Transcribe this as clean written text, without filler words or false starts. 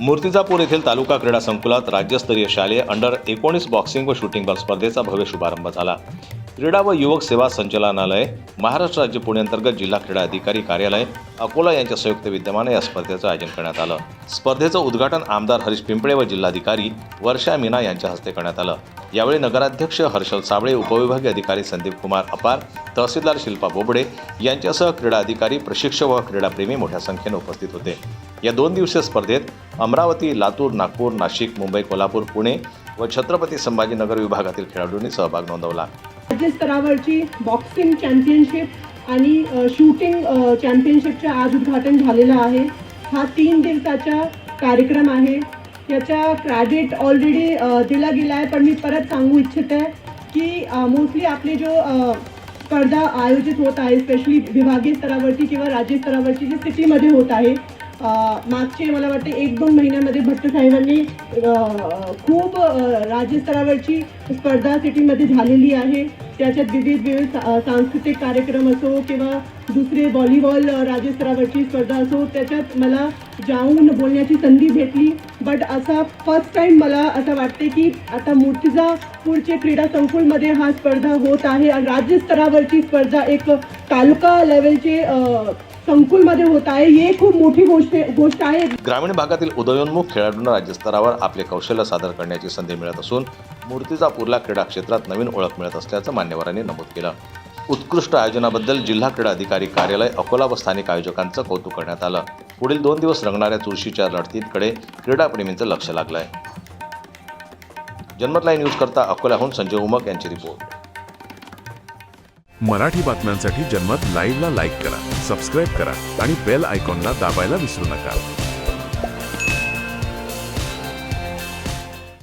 मूर्तिजापूर येथील तालुका क्रीडा संकुलात राज्यस्तरीय शालेय अंडर 19 बॉक्सिंग व शूटिंग बॉल स्पर्धेचा भव्य शुभारंभ झाला। क्रीडा व युवक सेवा संचालनालय, महाराष्ट्र राज्य पुणे अंतर्गत जिल्हा क्रीडा अधिकारी कार्यालय अकोला यांच्या संयुक्त विद्यमाने या स्पर्धेचं आयोजन करण्यात आलं। स्पर्धेचं उद्घाटन आमदार हरीश पिंपळे व जिल्हाधिकारी वर्षा मीना यांच्या हस्ते करण्यात आलं। यावेळी नगराध्यक्ष हर्षल साबळे, उपविभागीय अधिकारी संदीप कुमार अपार, तहसीलदार शिल्पा बोबडे यांच्यासह क्रीडा अधिकारी, प्रशिक्षक व क्रीडाप्रेमी मोठ्या संख्येने उपस्थित होते। या 2 दिवसीय स्पर्धेत अमरावती, लातूर, नागपूर, नाशिक, मुंबई, कोल्हापूर, पुणे व छत्रपती संभाजीनगर विभागातील खेळाडूंनी सहभाग नोंदवला। राज्य स्तरावरची बॉक्सिंग चॅम्पियनशिप आणि शूटिंग चॅम्पियनशिपचं आज उद्घाटन झालेलं आहे। हा 3 दिवसाचा कार्यक्रम आहे। याचा क्रेडिट ऑलरेडी दिला गेला आहे, पण मी परत सांगू इच्छिते की मोस्टली आपले जो स्पर्धा आयोजित होत आहे, स्पेशली विभागीय स्तरावरती किंवा राज्य स्तरावरची जी सिटीमध्ये होत आहे, मागचे मला वाटते 1-2 महिन्यामध्ये भट्ट साहेबांनी खूप राज्य स्तरावरची स्पर्धा सिटीमध्ये झालेली आहे। त्याच्यात विविध सांस्कृतिक कार्यक्रम असो किंवा दुसरे व्हॉलीबॉल राज्य स्तरावरची स्पर्धा असो, त्याच्यात मला जाऊन बोलण्याची संधी भेटली। बट असा फर्स्ट टाईम मला असं वाटते की आता मूर्तिजापूरचे क्रीडा संकुलमध्ये हा स्पर्धा होत आहे आणि राज्य स्तरावरची स्पर्धा एक तालुका लेवलचे संकुलमध्ये होत आहे। ही खूप मोठी गोष्ट आहे। ग्रामीण भागातील उदयोन्मुख खेळाडूंना राज्यस्तरावर आपले कौशल्य सादर करण्याची संधी मिळत असून मूर्तिजापूरला क्रीडा क्षेत्रात नवीन ओळख मिळत असल्याचं मान्यवरांनी नमूद केलं। उत्कृष्ट आयोजनाबद्दल जिल्हा क्रीडा अधिकारी कार्यालय अकोला व स्थानिक आयोजकांचं कौतुक करण्यात आलं। पुढील 2 दिवस रंगणाऱ्या चुरशीच्या लढतींकडे क्रीडाप्रेमींचं लक्ष लागलंय। जनमत लाईव्ह न्यूज करता अकोल्याहून संजय उमक यांची रिपोर्ट। मराठी बातम्यांसाठी जनमत लाईव्हला लाईक करा, सबस्क्राईब करा आणि बेल आयकॉनला दाबायला विसरू नका।